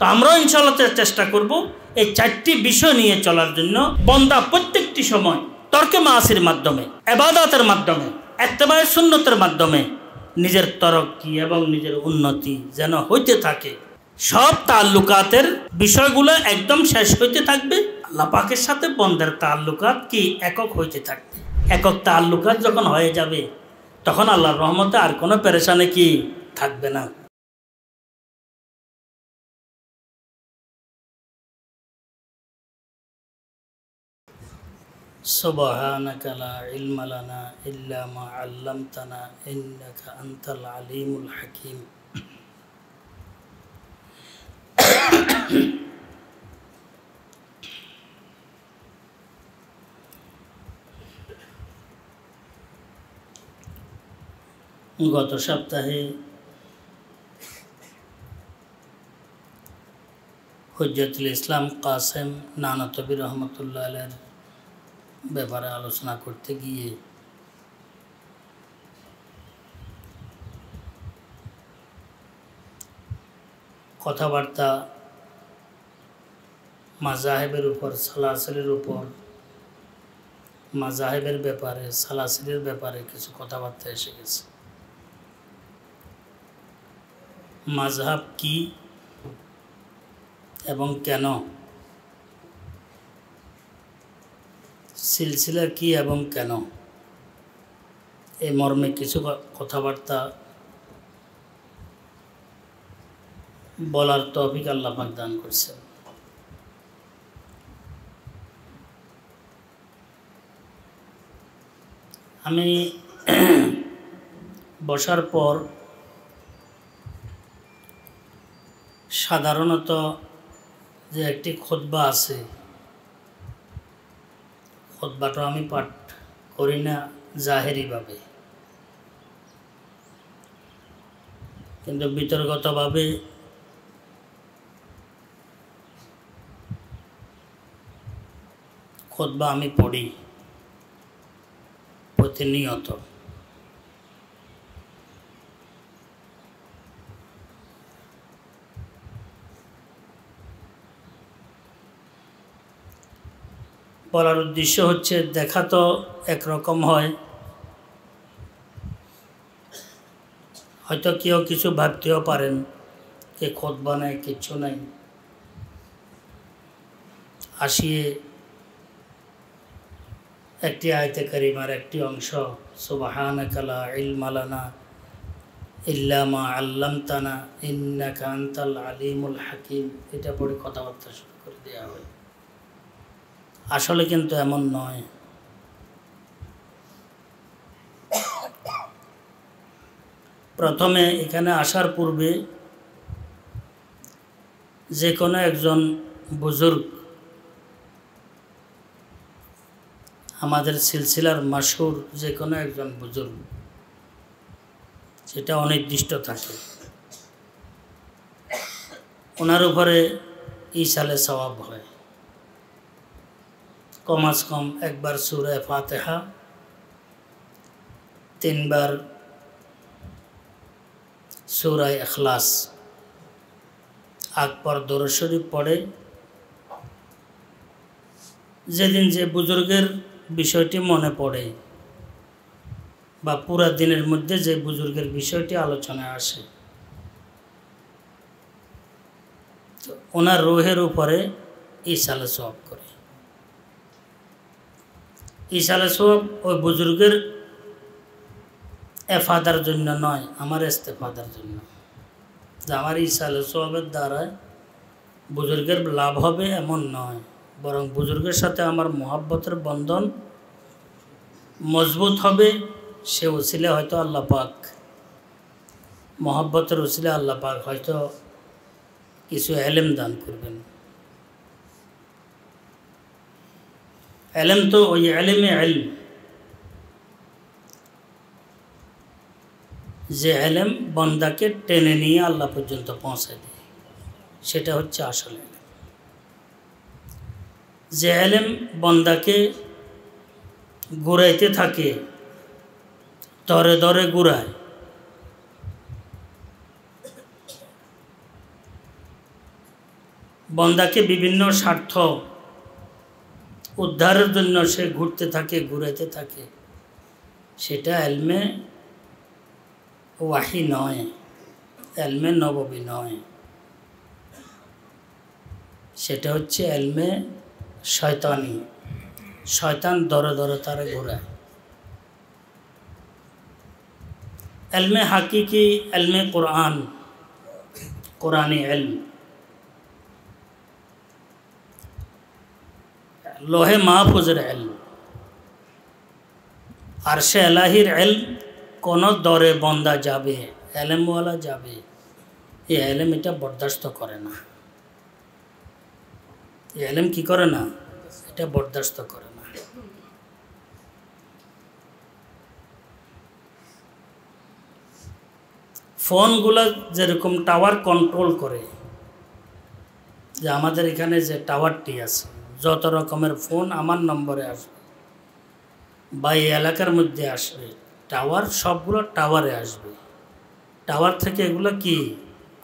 তো আমরাও ইনশাআল্লাহ চেষ্টা করব এই চারটি বিষয় নিয়ে চলার জন্য। বান্দা প্রত্যেকটি সময় তর্কে মাসির মাধ্যমে, ইবাদতের মাধ্যমে, ইত্তেবায়ে সুন্নতের মাধ্যমে নিজের তরক্কি এবং নিজের উন্নতি যেন হইতে থাকে। সব তাল্লুকাতের বিষয়গুলো একদম শেষ হইতে থাকবে, আল্লাহ পাকের সাথে বান্দার তাল্লুকাত কি একক হইতে থাকবে। একক তাল্লুকাত যখন হয়ে যাবে তখন আল্লাহর রহমতে আর কোনো পেরেশানি কি থাকবে না। সুবহানাকা লা ইলমা লানা ইল্লা মা আল্লামতানা ইন্নাকা আনতাল আলিমুল হাকিম। গত সপ্তাহে হুজ্জাতুল ইসলাম কাসেম নানতবী রহমতুল্লাহ আলাইহির ব্যাপারে আলোচনা করতে গিয়ে কথাবার্তা মাযাহিবের উপর, সালাসিলের উপর, মাযাহিবের ব্যাপারে, সালাসিলের ব্যাপারে কিছু কথাবার্তা এসে গেছে। মাযহাব কি এবং কেন, সিলসিলা কি এবং কেন, এই মর্মে কিছু কথাবার্তা বলার তৌফিক আল্লাহ পাক দান করেছেন। আমি বসার পর সাধারণত যে একটি খুতবা আছে, খুতবাটা আমি পাঠ করি না জাহেরিভাবে, কিন্তু বিতর্কতভাবে খুতবা আমি পড়ি প্রতিনিয়ত। বলার উদ্দেশ্য হচ্ছে, দেখা তো একরকম হয়, হয়তো কেউ কিছু ভাবতেও পারেন যে খুতবা নাই, কিচ্ছু নাই, আসিয়ে একটি আয়াতে কারিমার একটি অংশ সুবহানাকা লা ইলমা লানা ইল্লা মা আল্লামতানা ইন্নাকা আনতাল আলিমুল হাকিম, এটা পড়ে কথাবার্তা শুরু করে দেওয়া হয়। আসলে কিন্তু এমন নয়। প্রথমে এখানে আসার পূর্বে যে কোনো একজন বুজুর্গ, আমাদের সিলসিলার মাশহুর যে কোনো একজন বুজুর্গ, সেটা অনির্দিষ্ট থাকে, ওনার উপরে ইসালে সওয়াব হয়। কম আজ কম একবার সূরা ফাতিহা, 3 বার সূরা ইখলাস, আকবার দরুদ শরীফ পড়ে। যেদিন যে বুজুর্গের বিষয়টি মনে পড়ে বা পুরা দিনের মধ্যে যে বুজুর্গের বিষয়টি আলোচনায় আসে, তো ওনার রূহের উপরে ইসালে সওয়াব করে। ইসালে সওয়াব ওই বুজুর্গের এফাদার জন্য নয়, আমার ইস্তেফাদার জন্য, যে আমার ইসালে সওয়াবের দ্বারা বুজুর্গের লাভ হবে এমন নয়, বরং বুজুর্গের সাথে আমার মহব্বতের বন্ধন মজবুত হবে। সে উসিলে হয়তো আল্লাহ পাক, মহব্বতের উসিলে আল্লাহ পাক হয়তো কিছু এলেম দান করবেন। এলেম তো ওই এলেমে এলম, যে এলেম বান্দাকে টেনে নিয়ে আল্লাহ পর্যন্ত পৌঁছে দেয়, সেটা হচ্ছে আসল এলেম। যে এলেম বান্দাকে ঘুরাইতে থাকে, দরে দরে ঘুরায়, বন্দাকে বিভিন্ন স্বার্থ উদ্ধারের জন্য সে ঘুরতে থাকে, ঘুরাইতে থাকে, সেটা এলমে ওয়াহি নয়, এলমে নববী নয়, সেটা হচ্ছে এলমে শয়তানি। শয়তান দরে দরে তারা ঘোরায়। এলমে হাকিকি, এলমে কোরআন, কোরআনি এলম, লোহে মাহফুজের এলম, আরশে এলাহির এলম, কোন দরে বন্দা যাবে, এলেমওয়ালা যাবে, এই এলেম এটা বরদাস্ত করে না। এই এলেম কি করে না? এটা বরদাস্ত করে না। ফোনগুলো যেরকম টাওয়ার কন্ট্রোল করে, যে আমাদের এখানে যে টাওয়ারটি আছে, যত রকমের ফোন আমার নম্বরে আসবে বা এই এলাকার মধ্যে আসবে, টাওয়ার সবগুলো টাওয়ারে আসবে, টাওয়ার থেকে এগুলো কি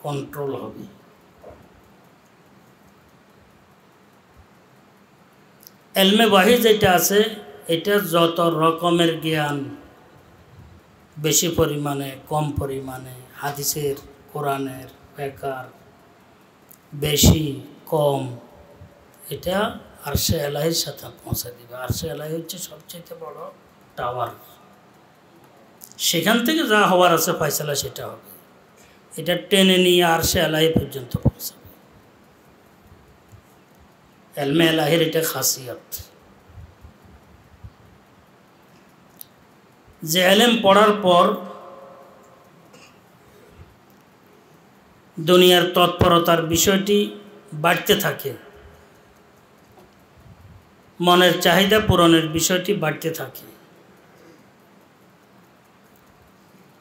কন্ট্রোল হবে। এলমে ওয়াহি যেটা আছে, এটা যত রকমের জ্ঞান, বেশি পরিমাণে কম পরিমাণে, হাদিসের, কোরআনের, ফিকহের, বেশি কম, এটা আরশে এলাহির সাথে পৌঁছে দিবে। আরশে এলাহি হচ্ছে সবচেয়ে বড় টাওয়ার, সেখান থেকে যা হওয়ার আছে ফয়সালা সেটা হবে। এটা টেনে নিয়ে আরশে এলাহি পর্যন্ত পৌঁছাবে। এলমে এলাহির এটা খাসিয়ত যে এলেম পড়ার পর দুনিয়ার তৎপরতার বিষয়টি বাড়তে থাকে, মনের চাহিদা পূরণের বিষয়টি বাড়তে থাকে,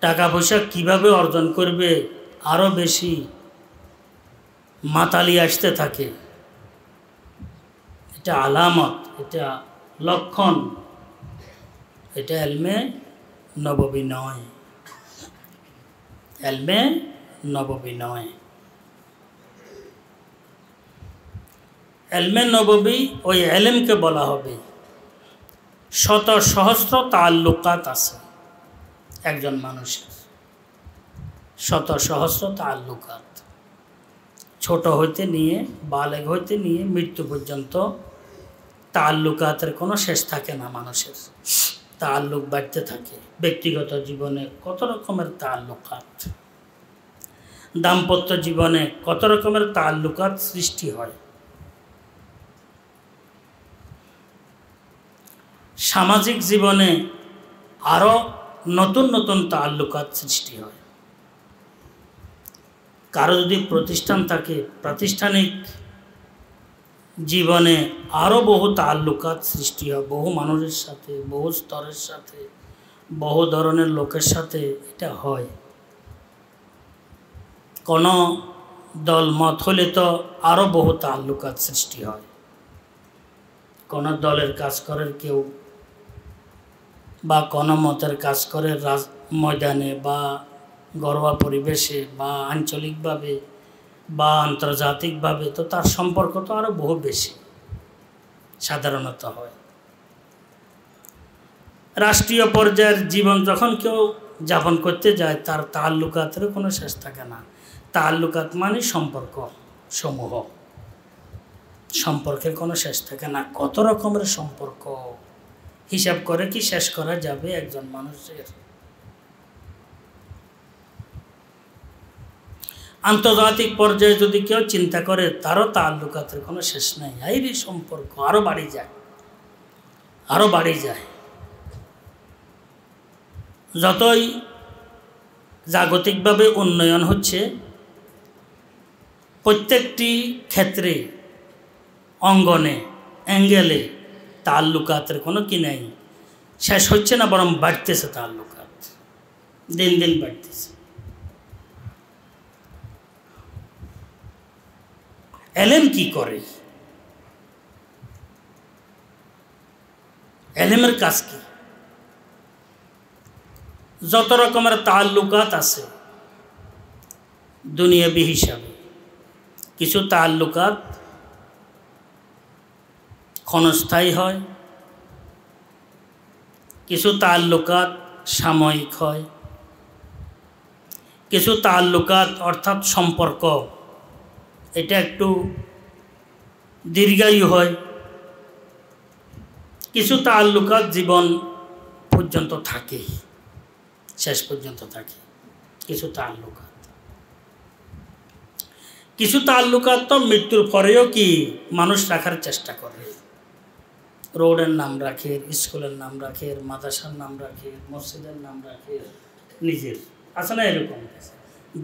টাকা পয়সা কিভাবে অর্জন করবে আরও বেশি মাতালি আসতে থাকে। এটা আলামত, এটা লক্ষণ, এটা এলমে নববী নয়, এলমে নববী নয়। এলমে নববী ওই এলেমকে বলা হবে শত সহস্র তাল্লুকাত আছে একজন মানুষের, শত সহস্র তাল্লুকাত, ছোট হইতে নিয়ে বালেগ হইতে নিয়ে মৃত্যু পর্যন্ত তাল্লুকাতের কোনো শেষ থাকে না। মানুষের তাল্লুক বাড়তে থাকে। ব্যক্তিগত জীবনে কত রকমের তাল্লুকাত, দাম্পত্য জীবনে কত রকমের তাল্লুকাত সৃষ্টি হয়, সামাজিক জীবনে আরও নতুন নতুন তাল্লুকাত সৃষ্টি হয়। কারো যদি প্রতিষ্ঠান থাকে, প্রাতিষ্ঠানিক জীবনে আরও বহু তাল্লুকাত সৃষ্টি হয়, বহু মানুষের সাথে, বহু স্তরের সাথে, বহু ধরনের লোকের সাথে এটা হয়। কোনো দল মত হলে তো আরও বহু তাল্লুকাত সৃষ্টি হয়। কোনো দলের কাজ করে কেউ বা কোনো মতের কাজ করে ময়দানে বা ঘরোয়া পরিবেশে বা আঞ্চলিকভাবে বা আন্তর্জাতিকভাবে, তো তার সম্পর্ক তো আরও বহু বেশি সাধারণত হয়। রাষ্ট্রীয় পর্যায়ের জীবন যখন কেউ যাপন করতে যায়, তার তাল্লুকাতের কোনো শেষ থাকে না। তাল্লুকাত মানে সম্পর্ক সমূহ, সম্পর্কের কোনো শেষ থাকে না। কত রকমের সম্পর্ক, হিসাব করে কি শেষ করা যাবে একজন মানুষের? আন্তর্জাতিক পর্যায়ে যদি কেউ চিন্তা করে, তারও তাল্লুকাতের কোনো শেষ নেই। এই সম্পর্ক আরও বাড়ি যায়, আরও বাড়ি যায়। যতই জাগতিকভাবে উন্নয়ন হচ্ছে, প্রত্যেকটি ক্ষেত্রে, অঙ্গনে, অ্যাঙ্গেলে তাল্লুকাতের কোনো কি নেই, শেষ হচ্ছে না, বরং বাড়তেছে তাল্লুকাত, দিন দিন বাড়তেছে। এলেম কি করে? এলেমের কাজ কি? যত রকমের তাল্লুকাত আছে দুনিয়াবি হিসাবে, কিছু তাল্লুকাত ক্ষণস্থায়ী হয়, কিছু তাল্লুকাত সাময়িক হয়, কিছু তাল্লুকাত অর্থাৎ সম্পর্ক এটা একটু দীর্ঘায়ু হয়, কিছু তাল্লুকাত জীবন পর্যন্ত থাকে, শেষ পর্যন্ত থাকে। কিছু তাল্লুকাত তো মৃত্যুর পরেও কি মানুষ রাখার চেষ্টা করে, রোডের নাম রাখে, স্কুলের নাম রাখে, মাদ্রাসার নাম রাখে, মসজিদের নাম রাখে, নিজের আছে না এরকম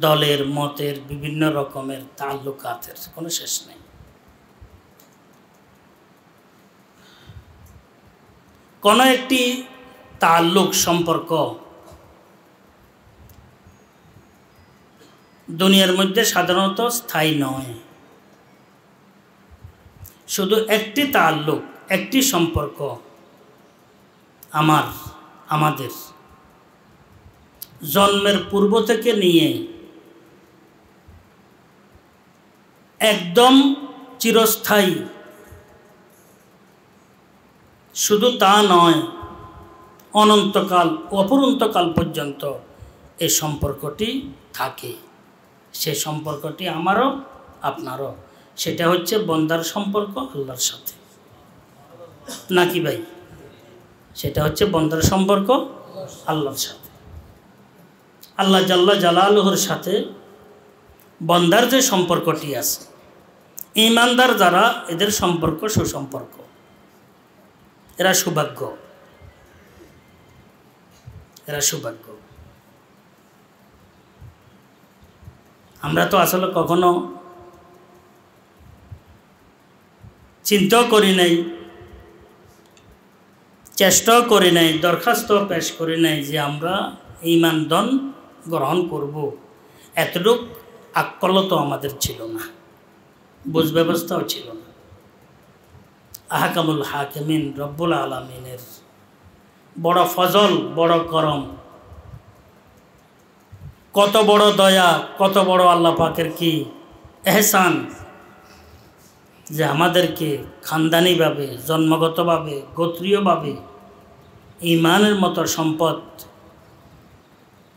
দলের মতের বিভিন্ন রকমের তাল্লুকাতের কোনো শেষ নেই। কোনো একটি তাল্লুক সম্পর্ক দুনিয়ার মধ্যে সাধারণত স্থায়ী নয়। শুধু একটি তাল্লুক, একটি সম্পর্ক আমাদের জন্মের পূর্ব থেকে নিয়ে একদম চিরস্থায়ী। শুধু তা নয়, অনন্তকাল অপরন্তকাল পর্যন্ত এই সম্পর্কটি থাকে। সে সম্পর্কটি আমারও আপনারও, সেটা হচ্ছে বন্দার সম্পর্ক আল্লাহর সাথে, নাকি ভাই? সেটা হচ্ছে বন্দার সম্পর্ক আল্লাহর সাথে। আল্লাহ জাল্লা জালালুহুর সাথে বন্দার যে সম্পর্কটি আছে, ঈমানদার যারা, এদের সম্পর্ক সুসম্পর্ক, এরা সৌভাগ্য, এরা সৌভাগ্য। আমরা তো আসলে কখনো চিন্তাও করি নাই, চেষ্টাও করি নাই, দরখাস্ত পেশ করি নাই যে আমরা ঈমান দন গ্রহণ করব। এতটুক আক্কল তো আমাদের ছিল না, বুঝ ব্যবস্থাও ছিল না। আহকামুল হাকিমিন রব্বুল আলামিনের বড় ফজল, বড় করম, কত বড় দয়া, কত বড় আল্লাহ পাকের কি এহসান যে আমাদেরকে খানদানিভাবে, জন্মগতভাবে, গোত্রীয়ভাবে ঈমানের মতো সম্পদ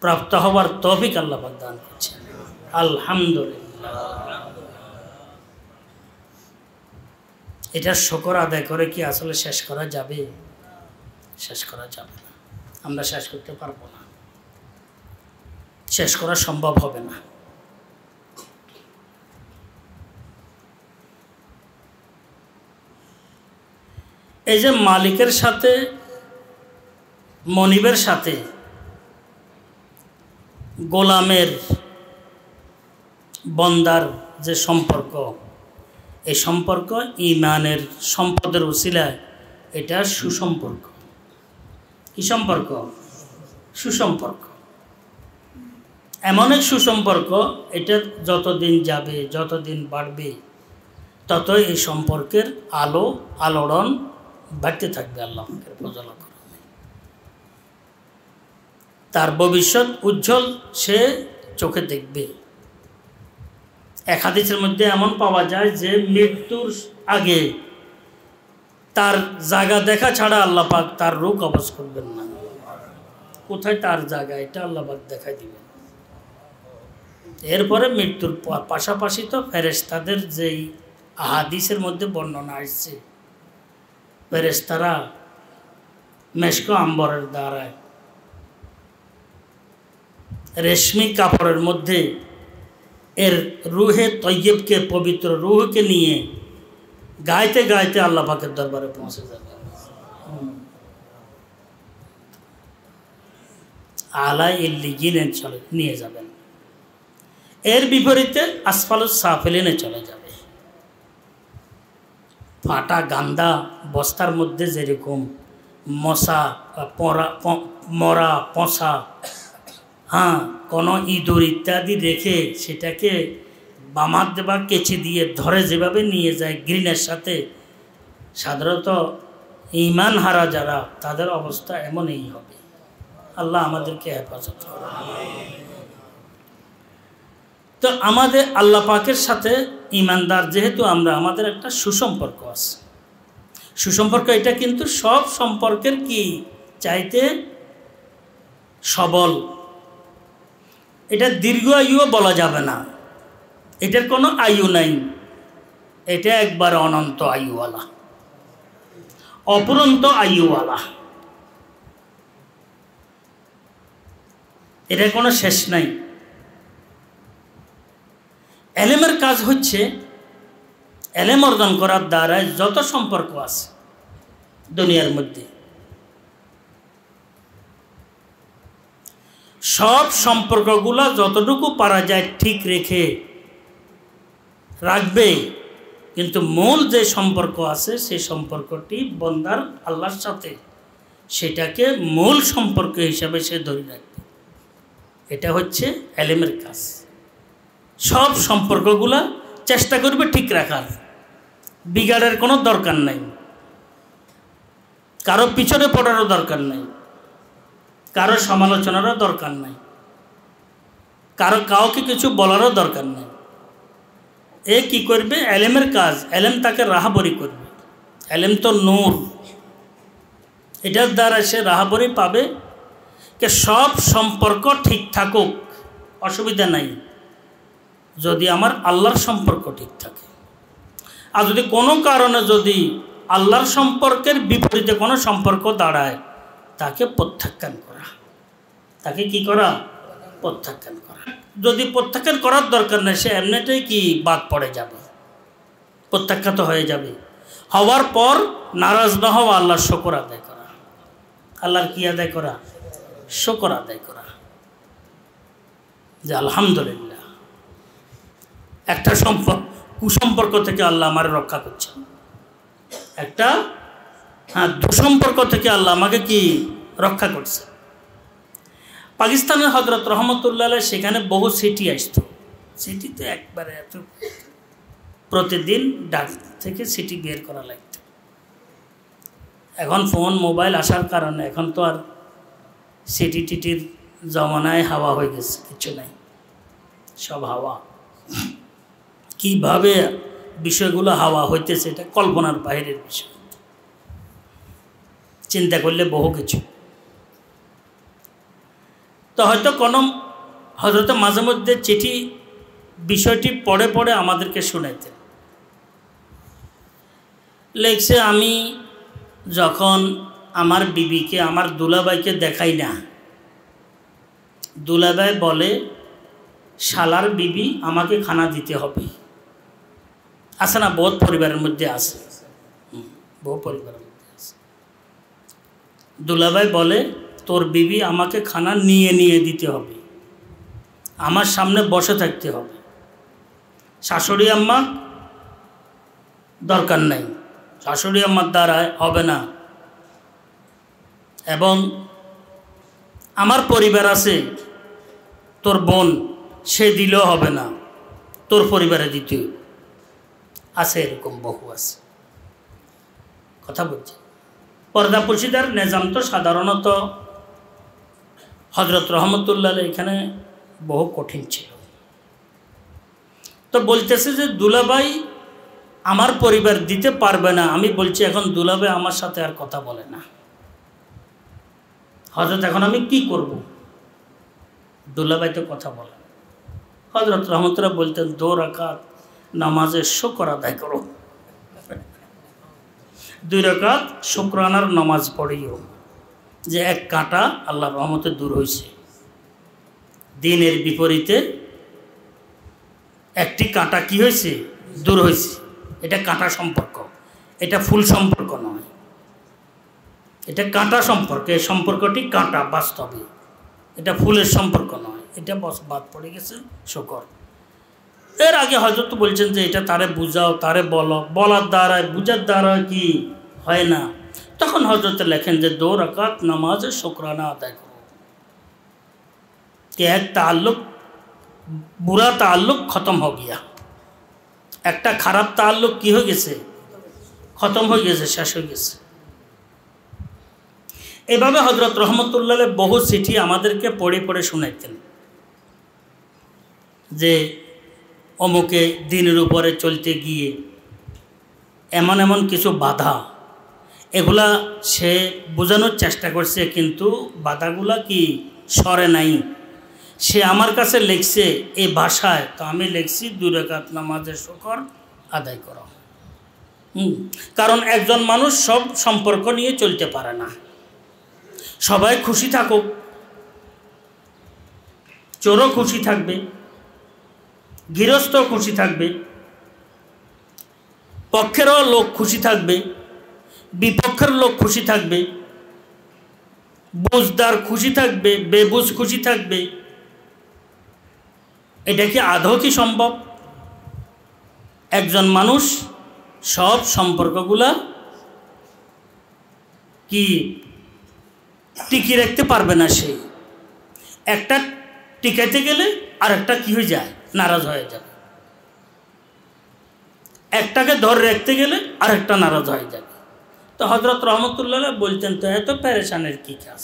প্রাপ্ত হওয়ার তৌফিক আল্লাহ পাক দান করছেন। আলহামদুলিল্লাহ। এটার শুকর আদায় করে কি আসলে শেষ করা যাবে? শেষ করা যাবে না, আমরা শেষ করতে পারবো না, শেষ করা সম্ভব হবে না। এই যে মালিকের সাথে মনিবের সাথে গোলামের, বন্দার যে সম্পর্ক, এই সম্পর্ক ঈমানের সম্পদের উসিলায় এটা সুসম্পর্ক। কি সম্পর্ক? সুসম্পর্ক। এমন এক সুসম্পর্ক, এটা যতদিন যাবে, যতদিন বাড়বে, তত এই সম্পর্কের আলোড়ন বাড়তে থাকবে। আল্লাহ পাকের ফজল করবে, তার ভবিষ্যৎ উজ্জ্বল সে চোখে দেখবে। এক হাদিসের মধ্যে এমন পাওয়া যায় যে মৃত্যুর আগে তার জায়গা দেখা ছাড়া আল্লাহ পাক তার রূহ কবজ করবেন না। কোথায় তার জায়গা, এটা আল্লাহ পাক দেখাই দিবেন। এরপরে মৃত্যুর পাশাপাশি তো ফেরেশতাদের যেই আহাদিসের মধ্যে বর্ণনা আসছে, ফেরেশতারা মেশক আম্বরের দ্বারায় রেশমি কাপড়ের মধ্যে এর রুহে তৈয়বকে, পবিত্র রুহকে নিয়ে গাইতে গাইতে আল্লাহ পাকের দরবারে পৌঁছে যাবে। আলা ইল্লিয়িনে চলে নিয়ে যাবেন। এর বিপরীতে আসফালুস সাফিলিনে চলে যাবে। ফাটা গান্দা বস্তার মধ্যে যেরকম মশা, মরা পচা, কোনো ইঁদুর ইত্যাদি রেখে সেটাকে বামাত বা কেচি দিয়ে ধরে যেভাবে নিয়ে যায় গ্রিনের সাথে, সাধারণত ঈমান হারা যারা, তাদের অবস্থা এমনই হবে। আল্লাহ আমাদেরকে হেফাজত করে। তো আমাদের আল্লাহ পাকের সাথে ঈমানদার যেহেতু আমরা, আমাদের একটা সুসম্পর্ক আছে। সুসম্পর্ক এটা কিন্তু সব সম্পর্কের কি চাইতে সবল। এটা দীর্ঘ আয়ুও বলা যাবে না, এটার কোনো আয়ু নাই, এটা একবার অনন্ত আয়ুওয়ালা, অপুরন্ত আয়ুওয়ালা, এটার কোনো শেষ নাই। এলেমের কাজ হচ্ছে এলেম অর্জন করার দ্বারা যত সম্পর্ক আছে দুনিয়ার মধ্যে সব সম্পর্কগুলো যতটুকু পারা যায় ঠিক রেখে রাখবে, কিন্তু মূল যে সম্পর্ক আছে সেই সম্পর্কটি বন্দার আল্লাহর সাথে, সেটাকে মূল সম্পর্ক হিসাবে সে ধরে রাখবে। এটা হচ্ছে এলেমের কাজ। সব সম্পর্কগুলো চেষ্টা করবে ঠিক রাখার, বিগাড়ের কোনো দরকার নাই, কারো পিছনে পড়ারও দরকার নাই, কারো সমালোচনারও দরকার নাই, কাউকে কিছু বলারও দরকার নাই। এ কি করবে? এলেমের কাজ, এলেম তাকে রাহাবরি করবে। এলেম তো নূর, এটার দ্বারা সে রাহাবরি পাবে। যে সব সম্পর্ক ঠিক থাকুক, অসুবিধা নাই, যদি আমার আল্লাহর সম্পর্ক ঠিক থাকে। আর যদি কোনো কারণে যদি আল্লাহর সম্পর্কের বিপরীতে কোনো সম্পর্ক দাঁড়ায়, তাকে প্রত্যাখ্যান করা। তাকে কি করা? প্রত্যাখ্যান করা। যদি প্রত্যাখ্যান করার দরকার নেই, সে এমনিটাই কি বাদ পড়ে যাবে, প্রত্যাখ্যাত হয়ে যাবে। হওয়ার পর নারাজ না হওয়া, আল্লাহর শুকর আদায় করা। আল্লাহর কি আদায় করা? শুকর আদায় করা, যে আলহামদুলিল্লাহ একটা কুসম্পর্ক থেকে আল্লাহ আমার রক্ষা করছেন, একটা দুঃসম্পর্ক থেকে আল্লাহ আমাকে কি রক্ষা করছে। পাকিস্তানের হযরত রহমতুল্লাহ আলাইহি সেখানে বহু সিটি আসতো। সিটিতে একবারে এত প্রতিদিন ডাক থেকে সিটি বের করা লাগত। এখন ফোন মোবাইল আসার কারণে এখন তো আর সিটি টিটির জমানায় হাওয়া হয়ে গেছে, কিছু নাই, সব হাওয়া। কিভাবে বিষয়গুলো হাওয়া হইতেছে এটা কল্পনার বাইরের বিষয়, চিন্তা করলে বহু কিছু। তো হয়তো কোনো হযরত মাঝে মধ্যে চিঠি বিষয়টি পড়ে পড়ে আমাদেরকে শুনাইতেন। লেখছে, আমি যখন আমার বিবিকে, আমার দুলাভাইকে দেখাই না, দুলাভাই বলে শালার বিবি আমাকে খানা দিতে হবে। আছে না? বহুত পরিবারের মধ্যে আছে, বহু পরিবারের মধ্যে আছে। দুলাভাই বলে তোর বিবি আমাকে খানা নিয়ে নিয়ে দিতে হবে, আমার সামনে বসে থাকতে হবে। শাশুড়ি আম্মা দরকার নাই, শাশুড়ি আম্মার দ্বারা হবে না। এবং আমার পরিবার আছে, তোর বোন, সে দিলেও হবে না, তোর পরিবারে দিতে আছে। এরকম বহু আছে, কথা বলছে। পর্দা পশিদার নিজাম তো সাধারণত হযরত রহমতুল্লাহ এখানে বহু কঠিন ছিল। তো বলতেছে যে দুলাভাই আমার পরিবার দিতে পারবে না। আমি বলছি এখন দুলাভাই আমার সাথে আর কথা বলে না। হযরত এখন আমি কি করব? দুলাভাই তো কথা বলে। হযরত রহমতুল্লাহ বলতেন 2 রাকাত নামাজের শুকর আদায় করো, 2 রাকাত শুকরানার নামাজ পড়িও, যে এক কাঁটা আল্লাহর রহমতে দূর হয়েছে। দিনের বিপরীতে একটি কাঁটা কি হয়েছে? দূর হয়েছে। এটা কাঁটা সম্পর্ক, এটা ফুল সম্পর্ক নয়, এটা কাঁটা সম্পর্ক। এই সম্পর্কটি কাঁটা বাস্তবে, এটা ফুলের সম্পর্ক নয়, এটা বাদ পড়ে গেছে শুকর। এর আগে হযরত বলছেন যে এটা তারে বুঝাও, তারে বলো, বলার দ্বারা বুঝার দ্বারা কি হয় না। তখন হযরত লেখেন যে 2 রাকাত নামাজে শুকরানা আদায় করো, कि एक ताल्लुक बुरा ताल्लुक खत्म हो गया, একটা খারাপ তাল্লুক কি হয়ে গেছে? খতম হয়ে গেছে, শেষ হয়ে গেছে। এভাবে হযরত রহমতুল্লাহ বহু চিঠি আমাদেরকে পড়ে পড়ে শোনাইতেন যে অমুকে দিনের উপরে চলতে গিয়ে এমন এমন কিছু বাধা এগুলা সে বোঝানোর চেষ্টা করছে, কিন্তু বাধাগুলা কি সরে নাই। সে আমার কাছে লিখছে এই ভাষায়, তো আমি লিখছি 2 রাকাত নামাজের শুকর আদায় করো। কারণ একজন মানুষ সব সম্পর্ক নিয়ে চলতে পারে না। সবাই খুশি থাকুক, চোরও খুশি থাকবে, গৃহস্থ খুশি থাকবে, পক্ষেরও লোক খুশি থাকবে, বিপক্ষের লোক খুশি থাকবে, বুঝদার খুশি থাকবে, বেবুঝ খুশি থাকবে। এটা কি আদৌ কি সম্ভব? একজন মানুষ সব সম্পর্কগুলা কি টিকিয়ে রাখতে পারবে না। সে একটা টিকাইতে গেলে আরেকটা কি হয়ে যায়, নারাজ হয়ে যাবে। একটাকে ধরে রাখতে গেলে আরেকটা নারাজ হয়ে যাবে। তো হযরত রহমতুল্লাহ বলতেন, তো এত পেরেশানের কি কাজ?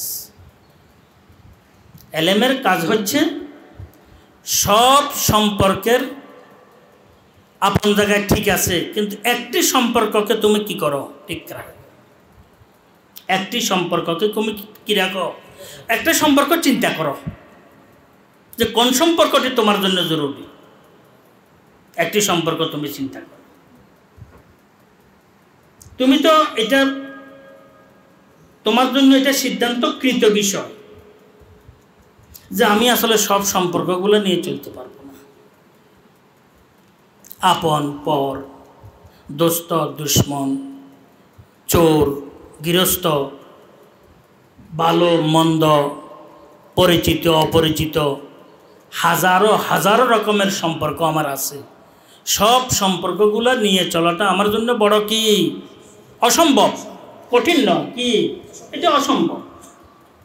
এলেমের কাজ হচ্ছে সব সম্পর্কের আপন জায়গায় ঠিক আছে, কিন্তু একটি সম্পর্ককে তুমি কি করো, ঠিক রাখো। একটি সম্পর্ককে তুমি কি রাখো, একটা সম্পর্ক চিন্তা করো যে কোন সম্পর্কটি তোমার জন্য জরুরি। একটি সম্পর্ক তুমি চিন্তা করো। তুমি তো এটা তোমার জন্য এটা সিদ্ধান্তকৃত বিষয় যে আমি আসলে সব সম্পর্কগুলো নিয়ে চলতে পারবো না। আপন পর, দোস্ত দুশ্মন, চোর গৃহস্থ, ভালো মন্দ, পরিচিত অপরিচিত, হাজারো হাজারো রকমের সম্পর্ক আমার আছে। সব সম্পর্কগুলো নিয়ে চলাটা আমার জন্য বড় কি অসম্ভব, কঠিন নয় কি, এটা অসম্ভব,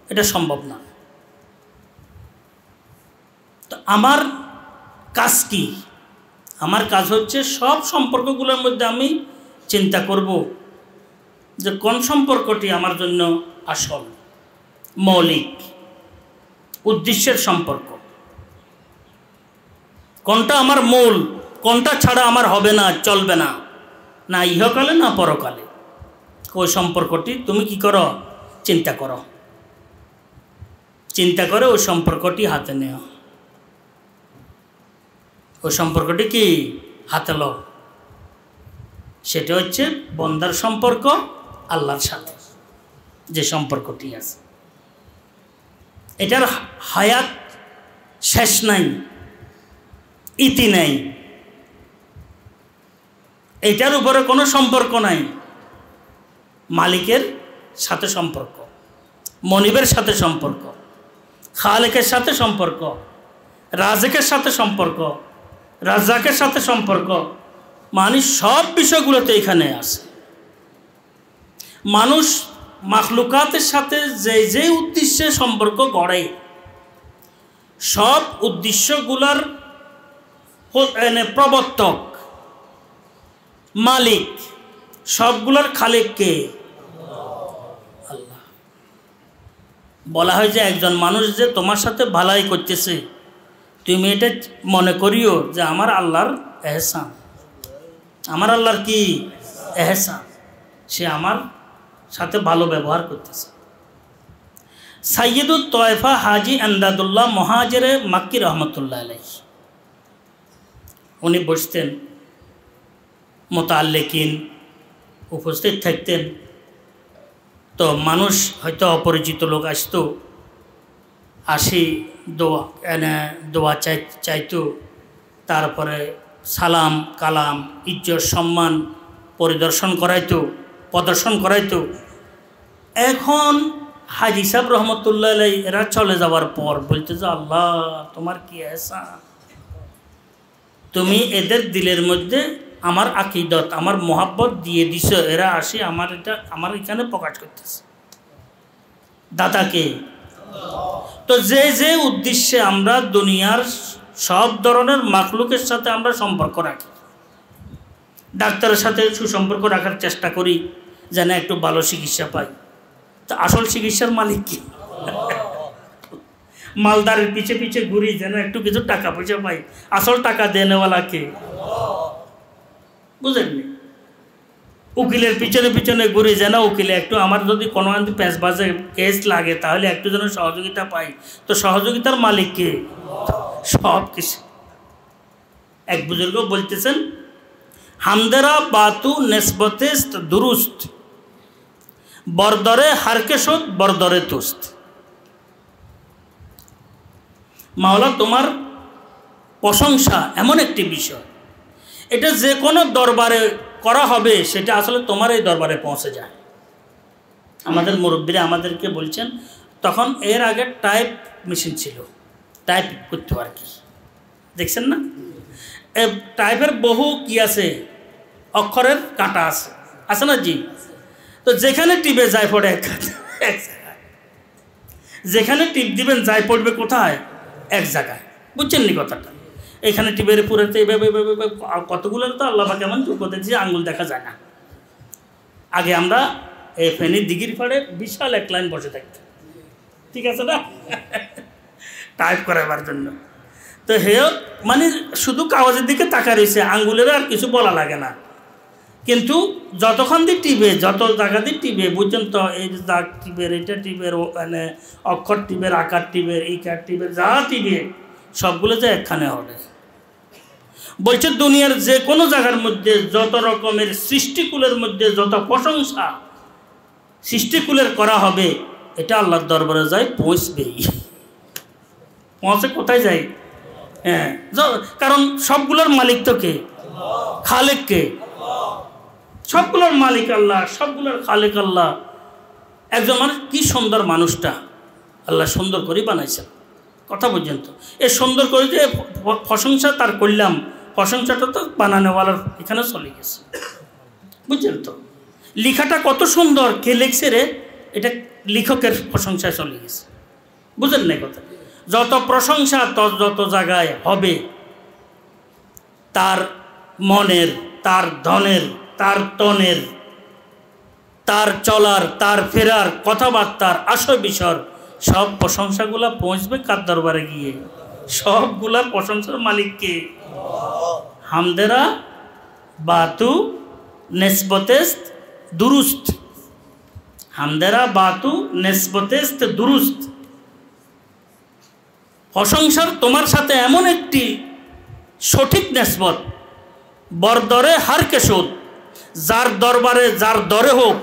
এটা সম্ভব না। তো আমার কাজ কি? আমার কাজ হচ্ছে সব সম্পর্কগুলোর মধ্যে আমি চিন্তা করব যে কোন সম্পর্কটি আমার জন্য আসল, মৌলিক, উদ্দেশ্যের সম্পর্ক, কোনটা আমার মূল, কোনটা ছাড়া আমার হবে না, চলবে না, না ইহকালে না পরকালে। ওই সম্পর্কটি তুমি কি করো, চিন্তা করো, চিন্তা করে ওই সম্পর্কটি হাতে নেও। ওই সম্পর্কটি কি হাতে লও। সেটা হচ্ছে বন্দার সম্পর্ক আল্লাহর সাথে, যে সম্পর্কটি আছে এটার হায়াত শেষ নাই, ইতি নাই, এটার উপরে কোনো সম্পর্ক নাই। মালিকের সাথে সম্পর্ক, মনিবের সাথে সম্পর্ক, খালেকের সাথে সম্পর্ক, রাজেকের সাথে সম্পর্ক, রাজ্জাকের সাথে সম্পর্ক, মানে সব বিষয়গুলোতে এখানে আছে। মানুষ মাখলুকাতের সাথে যে যে উদ্দেশ্যে সম্পর্ক গড়ে, সব উদ্দেশ্যগুলোর প্রবর্তক, মালিক, সবগুলোর খালেক কে? আল্লাহ। বলা হয় যে একজন মানুষ যে তোমার সাথে ভালাই করতেছে, তুমি এটা মনে করিও যে আমার আল্লাহর এহসান, আমার আল্লাহর কি এহসান, সে আমার সাথে ভালো ব্যবহার করতেছে। সাইয়্যিদুত তয়েফা হাজি এমদাদুল্লাহ মুহাজিরে মাক্কি রহমতুল্লাহ আলাইহি, উনি বসতেন, মুতাআল্লিকিন উপস্থিত থাকতেন। তো মানুষ হয়তো অপরিচিত লোক আসতো, আসি দোয়া চাইতো, তারপরে সালাম কালাম ইজ্জত সম্মান প্রদর্শন করাইতো। এখন হাজি সাহেব রহমতুল্লাহ আলাইহি এরা চলে যাওয়ার পর বলতে যে আল্লাহ তোমার কি এহসান, তুমি এদের দিলের মধ্যে আমার আকীদত, আমার মোহাব্বত দিয়ে দিছ, এরা আসি আমার এখানে প্রকাশ করতেছে। দাতাকে তো যে যে উদ্দেশ্যে আমরা দুনিয়ার সব ধরনের মাখলুকের সাথে আমরা সম্পর্ক রাখি, ডাক্তারের সাথে সুসম্পর্ক রাখার চেষ্টা করি যেন একটু ভালো চিকিৎসা পাই। তো আসল চিকিৎসার মালিক কি? মালদারের পিছে পিছে ঘুরি যেন একটু কিছু টাকা পয়সা পাই, আসল টাকা দেনেওয়ালা কে? বুঝেননি? উকিলের পিছনে পিছনে ঘুরে যেন উকিলে একটু আমার যদি কোনো প্যাঁচ বাজে কেস লাগে তাহলে একটু যেন সহযোগিতা পাই। তো সহযোগিতার মালিক কে? সব কিছু। এক বুজুর্গ বলতেছেন, হামদেরা বাতু নেসবতেস্ত দুরুস্ত, বরদরে হারকেশত বরদরে তুস্ত। মাওলা তোমার প্রশংসা এমন একটি বিষয়, এটা যে কোনো দরবারে করা হবে সেটা আসলে তোমার এই দরবারে পৌঁছে যায়। আমাদের মুরব্বীরা আমাদেরকে বলছেন, তখন এর আগে টাইপ মেশিন ছিল, টাইপ করতে আর কি, দেখছেন না? টাইপের বহু কি আছে, অক্ষরের কাঁটা আছে, আছে না জি? তো যেখানে টিপে যায় পড়ে এক জায়গায়, যেখানে টিপ দিবেন যায় পড়বে কোথায়? এক জায়গায়। বুঝছেন নি কথাটা? এখানে টিপের পুরেতে এভাবে কতগুলো তো আল্লাহ কেমন করতে দিয়েছে, আঙ্গুল দেখা যায় না। আগে আমরা এই ফেনীর দিঘির পাড়ে বিশাল এক লাইন বসে থাকতাম, ঠিক আছে না, টাইপ করাবার জন্য। তো হেও মানে শুধু কাগজের দিকে তাকা রয়েছে, আঙ্গুলের আর কিছু বলা লাগে না। কিন্তু যতক্ষণ দিয়ে টিপে, যত জায়গা দিয়ে টিপে, বুঝছেন তো, এই দাগ টিপের, এটা টিপের, মানে অক্ষর টিপের, আকার টিপের, এই কার টিপের, যা টিপে সবগুলো যে একখানে হবে। বলছে দুনিয়ার যে কোনো জায়গার মধ্যে যত রকমের সৃষ্টিকুলের মধ্যে যত প্রশংসা সৃষ্টিকুলের করা হবে, এটা আল্লাহর দরবারে যায় পৌঁছবেই। পৌঁছে কোথায় যায়? হ্যাঁ, কারণ সবগুলোর মালিক তো কে? খালেক কে? সবগুলোর মালিক আল্লাহ, সবগুলোর খালেক আল্লাহ। একজন মানুষ কি সুন্দর, মানুষটা আল্লাহ সুন্দর করে বানাইছেন, কথা বুঝছেন তো? এ সুন্দর করে যে প্রশংসা তার করলাম, প্রশংসাটা তো বানানোওয়ালার এখানে চলে গেছে, বুঝছেন তো? লেখাটা কত সুন্দর, কে লিখছে রে, এটা লেখকের প্রশংসায় চলে গেছে, বুঝলেন না কথা? যত প্রশংসা যত জায়গায় হবে, তার মনের, তার ধনের, তার তনের, তার চলার, তার ফেরার, কথাবার্তার, আশয় বিষয় সব প্রশংসাগুলা পৌঁছবে কার দরবারে গিয়ে? সবগুলা প্রশংসার মালিককে। হামদেরা বাতু নেসবতেস্ত দুরুস্ত, হামদেরা বাতু নেসবতেস্ত দুরুস্ত। প্রশংসার তোমার সাথে এমন একটি সঠিক নেসবত, বরদরে হার কেশোদ, যার দরবারে যার দরে হোক,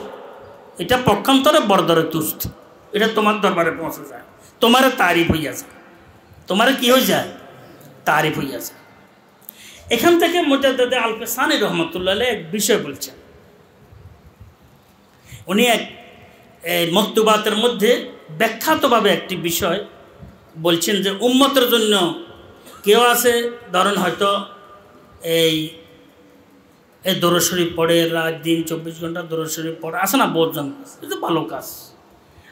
এটা পক্ষান্তরে বরদরে তুস্ত, এটা তোমার দরবারে পৌঁছে যায়, তোমার তারিফ হইয়া যায়, তোমার কি হয়ে যায়? তারিফ হইয়া যায়। এখান থেকে মুজাদ্দিদ আল-ফিসানি রহমতুল্লাহ এক বিষয় বলছেন। উনি এক মকতুবাতের মধ্যে ব্যাখ্যাতভাবে একটি বিষয় বলছেন যে উম্মতের জন্য কেউ আছে, ধরেন হয়তো এই দরুদ শরীফ পড়ে, রাত দিন 24 ঘন্টা দরুদ শরীফ পড়ে, আসে না বহুজন, এটা ভালো কাজ।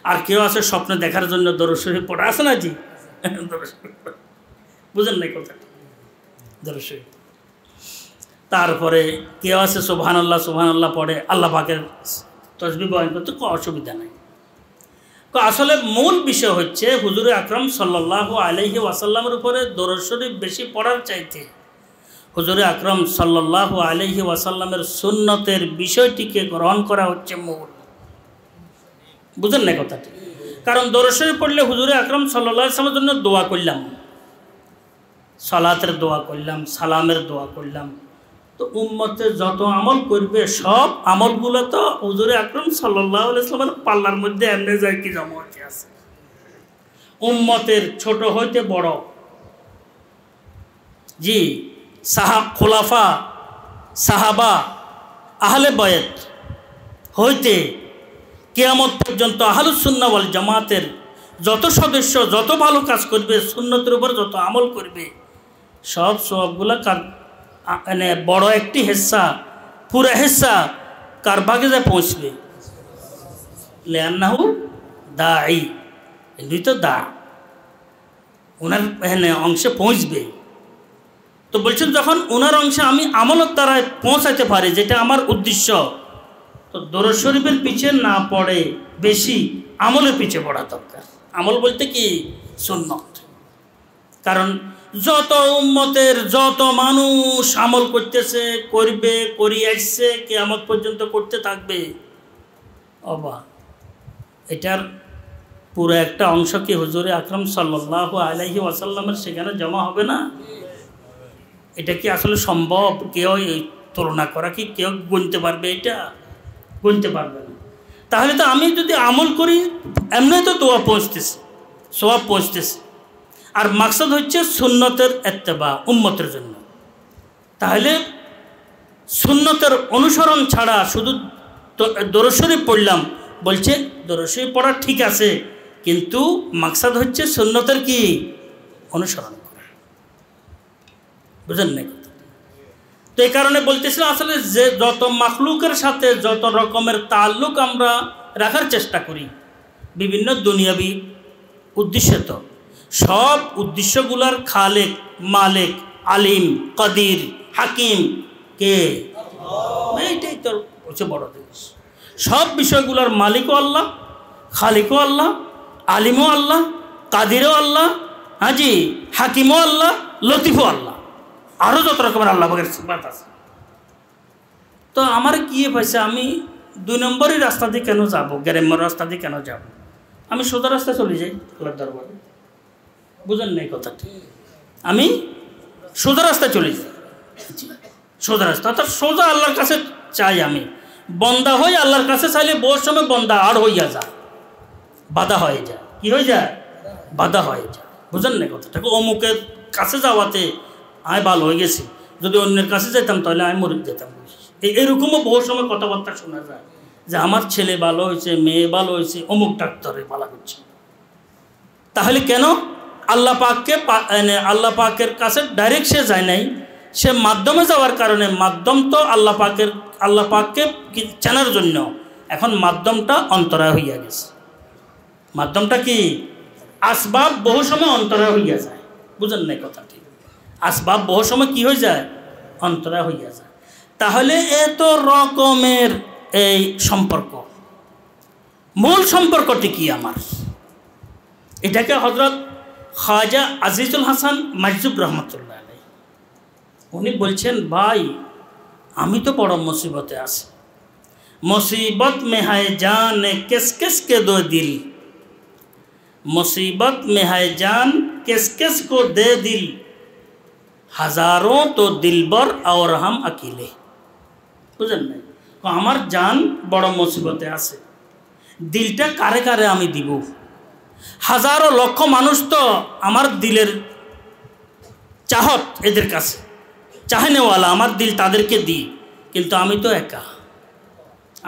আর কেউ আছে স্বপ্নে দেখার জন্য দরুদ শরীফ পড়ে, আসে না জি? বুঝেন নাই কথা? দরুদ শরীফ। তারপরে কেউ আছে সুবহানাল্লাহ সুবহানাল্লাহ পড়ে, আল্লাহ পাকের তসবিহ বয়ান করতে কোনো অসুবিধা নাই। তো আসলে মূল বিষয় হচ্ছে হুজুর আকরাম সাল্লাল্লাহু আলাইহি ওয়াসাল্লামের উপরে দরুদ শরীফ বেশি পড়ার চাইতে হুজুর আকরাম সাল্লাল্লাহু আলাইহি ওয়াসাল্লামের সুন্নতের বিষয়টিকে গ্রহণ করা হচ্ছে মূল। বুঝেন না কথাটি? কারণ দরুদ শরীফ পড়লে হুজুর আকরাম সাল্লাল্লাহু আলাইহি ওয়াসাল্লামের জন্য দোয়া করলাম, সালাতের দোয়া করলাম, সালামের দোয়া করলাম, তো উম্মতে যত আমল করবে সব আমলগুলো তো হুজুর আকরাম সাল্লাল্লাহু আলাইহি ওয়াসাল্লামের পাল্লার মধ্যে এমনি যায় কি জমা হচ্ছে আছে। উম্মতের ছোট হইতে বড়, জি, খোলাফা, সাহাবা, আহলে বায়াত হইতে কিয়ামত পর্যন্ত আহলুস সুন্নাহ ওয়াল জামাতের যত সদস্য যত ভালো কাজ করবে, সুন্নতের উপর যত আমল করবে, সব সবগুলা মানে বড় একটি হিস্সা, পুরো হিস্সা কার ভাগে যা পৌঁছবে? লিআন্নাহু দাঈ, এমনি তো দা, ওনার অংশে পৌঁছবে। তো বলছেন যখন ওনার অংশে আমি আমলের দ্বারায় পৌঁছাতে পারি, যেটা আমার উদ্দেশ্য, তো দরুদ শরীফের পিছে না পড়ে বেশি আমলের পিছে পড়া দরকার। আমল বলতে কি? সুন্নত। কারণ যত উম্মতের যত মানুষ আমল করতেছে, করবে, করিয়ে আসছে, কিয়ামত পর্যন্ত করতে থাকবে, অবা এটার পুরো একটা অংশ কি হুজুরে আকরাম সাল্লাল্লাহু আলাইহি ওয়াসাল্লামের সেখানে জমা হবে না? এটা কি আসলে সম্ভব? কেউ তুলনা করা কি কেউ গুনতে পারবে? এটা গুনতে পারবে না। তাহলে তো আমি যদি আমল করি এমনি তো দোয়া পৌঁছতেছে, সওয়াব পৌঁছতেছে, আর মাকসাদ হচ্ছে সুন্নতের ইত্তেবা উম্মতের জন্য। তাহলে সুন্নতের অনুসরণ ছাড়া শুধু দরুদ শরীফ পড়লাম, বলছে দরুদ শরীফ পড়া ঠিক আছে, কিন্তু মাকসাদ হচ্ছে সুন্নতের কি অনুসরণ করা। বুঝেন না? তো এই কারণে বলতেছিলাম আসলে যে যত মাখলুকের সাথে যত রকমের তাল্লুক আমরা রাখার চেষ্টা করি বিভিন্ন দুনিয়াবি উদ্দেশ্য, তো সব উদ্দেশ্যগুলার খালেক, মালিক, আলিম, কদির, হাকিম কে? এইটাই তো হচ্ছে বড় জিনিস। সব বিষয়গুলোর মালিকও আল্লাহ, খালিকও আল্লাহ, আলিমও আল্লাহ, কাদিরও আল্লাহ, হাজি হাকিমও আল্লাহ, লতিফও আল্লাহ, আরও যত রকমের আল্লাহ পাকের সিফাত আছে। তো আমার কি পাইছে, আমি 2 নম্বরই রাস্তা দিয়ে কেন যাব, গ্রাম্য রাস্তা দিয়ে কেন যাব? আমি সোজা রাস্তায় চলে যাই আল্লাহর দরবারে। বুঝেন না এই কথাটি? আমি সোজা রাস্তায় চলে যাই, সোজা রাস্তা, অর্থাৎ সোজা আল্লাহর কাছে চাই। আমি বন্দা হই আল্লাহর কাছে চাইলে বহু সময় বন্দা আর হইয়া যায়, বাধা হয়ে যায়। কি হয়ে যায়? বাধা হয়ে যায়। বুঝেন না কথাটাকে? অমুকের কাছে যাওয়াতে আমি ভালো হয়ে গেছি, যদি অন্যের কাছে যেতাম তাহলে আমি মরে যেতাম। এইরকমও বহু সময় কথাবার্তা শোনা যায় যে আমার ছেলে ভালো হয়েছে, মেয়ে ভালো হয়েছে, অমুক ডাক্তারে ভালো করছে। তাহলে কেন? আল্লাহ পাকের কাছে ডাইরেক্ট সে যায় নাই, সে মাধ্যমে যাওয়ার কারণে, মাধ্যম তো আল্লাহ পাককে চেনার জন্য। এখন মাধ্যমটা অন্তরায় হইয়া গেছে। মাধ্যমটা কি? আসবাব বহু সময় অন্তরায় হইয়া যায়। বুঝেন না কথাটি? আসবাব বহু সময় কি হয়ে যায়? অন্তরায় হইয়া যায়। তাহলে এত রকমের এই সম্পর্ক, মূল সম্পর্কটি কি আমার? এটাকে হযরত খাজা আজিজুল হাসান মাজজুব রহমতুল্লাহ আলাইহি উনি বলছেন, ভাই আমি তো বড় মুসিবতে আছি, মুসিবত में है जान किस किस के दो दिल, मुसीबत में है जान किस किस को दे दिल, हजारों तो दिलबर और हम अकेले। বুঝেন না? আমার জান বড় মুসিবতে আছে, দিলটা কারে কারে আমি দিব? হাজারো লক্ষ মানুষ তো আমার দিলের চাহত, এদের কাছে চাহনেওয়ালা, আমার দিল তাদেরকে দিই, কিন্তু আমি তো একা।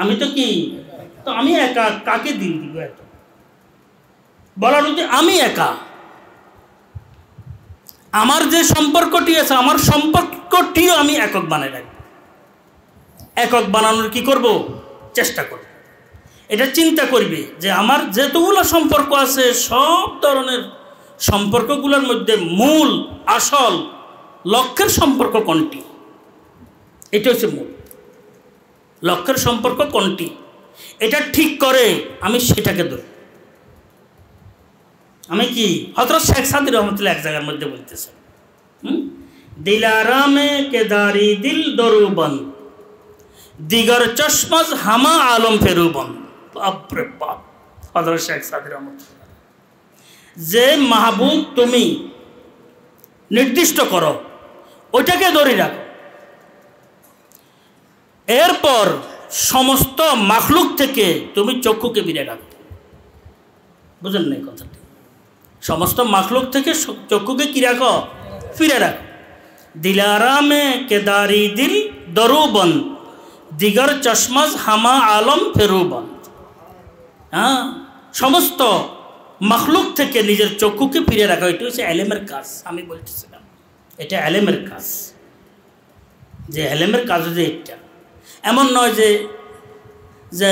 আমি তো কি? তো আমি একা, কাকে দিল দিব? এত বলার উচিত আমি একা। আমার যে সম্পর্কটি আছে, আমার সম্পর্কটিও আমি একক বানাই রাখব। একক বানানোর কি করব? চেষ্টা করব। এটা চিন্তা করবে যে আমার যেতগুলো সম্পর্ক আছে, সব ধরনের সম্পর্কগুলোর মধ্যে মূল আসল লক্ষ্যের সম্পর্ক কোনটি? এটা হচ্ছে মূল লক্ষ্যের সম্পর্ক কোনটি, এটা ঠিক করে আমি সেটাকে ধরি। আমি কি হযরত শেখ সাদি রহমতুল্লাহ এক জায়গার মধ্যে বলতেছেন, দিলারামে কেদারি দিল দরুবন, দিগর চশমজ হামা আলম ফেরুবন। বাপরে বাপ! হযরত শেখ সাদি রহমতুল্লাহ, যে মাহবুব তুমি নির্দিষ্ট করো ওইটাকে ধরে রাখো, এরপর সমস্ত মাখলুক থেকে তুমি চক্ষুকে বিরে রাখো। বুঝেন না কথাটি? সমস্ত মাখলুক থেকে চক্ষুকে কি রাখো? ফিরে রাখো। দিলারামে কেদারি দিল দরুবন, দিগর চশমজ হামা আলম ফেরুবন। হ্যাঁ, সমস্ত মাখলুক থেকে নিজের চক্ষুকে ফিরে রাখা, এটা হচ্ছে এলেমের কাজ। আমি বলতেছিলাম এটা এলেমের কাজ, যে এলেমের কাজ হচ্ছে এটা। এমন নয় যে